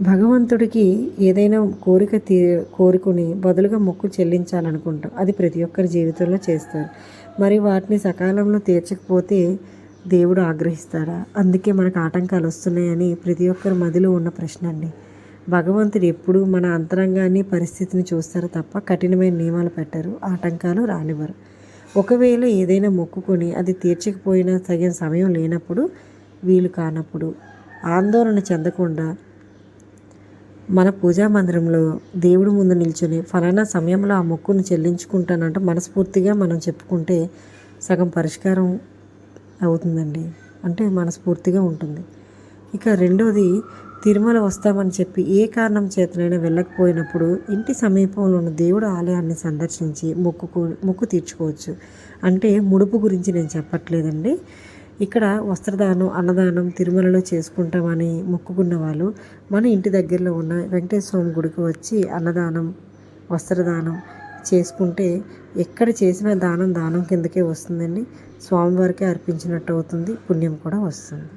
భగవంతుడికి ఏదైనా కోరుకుని బదులుగా మొక్కు చెల్లించాలనుకుంటాం. అది ప్రతి ఒక్కరి జీవితంలో చేస్తారు. మరి వాటిని సకాలంలో తీర్చకపోతే దేవుడు ఆగ్రహిస్తాడా? అందుకే మనకు ఆటంకాలు వస్తున్నాయని ప్రతి ఒక్కరి మదిలో ఉన్న ప్రశ్న అండి. భగవంతుడు ఎప్పుడు మన అంతరంగాన్ని, పరిస్థితిని చూస్తారు తప్ప కఠినమైన నియమాలు పెట్టరు, ఆటంకాలు రానివ్వరు. ఒకవేళ ఏదైనా మొక్కుకొని అది తీర్చకపోయినా తగిన సమయం లేనప్పుడు, వీలు కానప్పుడు ఆందోళన చెందకుండా మన పూజా మందిరంలో దేవుడి ముందు నిల్చొని ఫలానా సమయంలో ఆ మొక్కును చెల్లించుకుంటానంటూ మనస్ఫూర్తిగా మనం చెప్పుకుంటే సగం పరిష్కారం అవుతుందండి. అంటే మనస్ఫూర్తిగా ఉంటుంది. ఇక రెండోది, తిరుమల వస్తామని చెప్పి ఏ కారణం చేతనైనా వెళ్ళకపోయినప్పుడు ఇంటి సమీపంలో ఉన్న దేవుడు ఆలయాన్ని సందర్శించి మొక్కు తీర్చుకోవచ్చు. అంటే ముడుపు గురించి నేను చెప్పట్లేదండి. ఇక్కడ వస్త్రదానం, అన్నదానం తిరుమలలో చేసుకుంటామని మొక్కుకున్న వాళ్ళు మన ఇంటి దగ్గరలో ఉన్న వెంకటేశ్వర స్వామి గుడికి వచ్చి అన్నదానం, వస్త్రదానం చేసుకుంటే ఎక్కడ చేసిన దానం కిందకే వస్తుందండి. స్వామివారికి అర్పించినట్టు అవుతుంది, పుణ్యం కూడా వస్తుంది.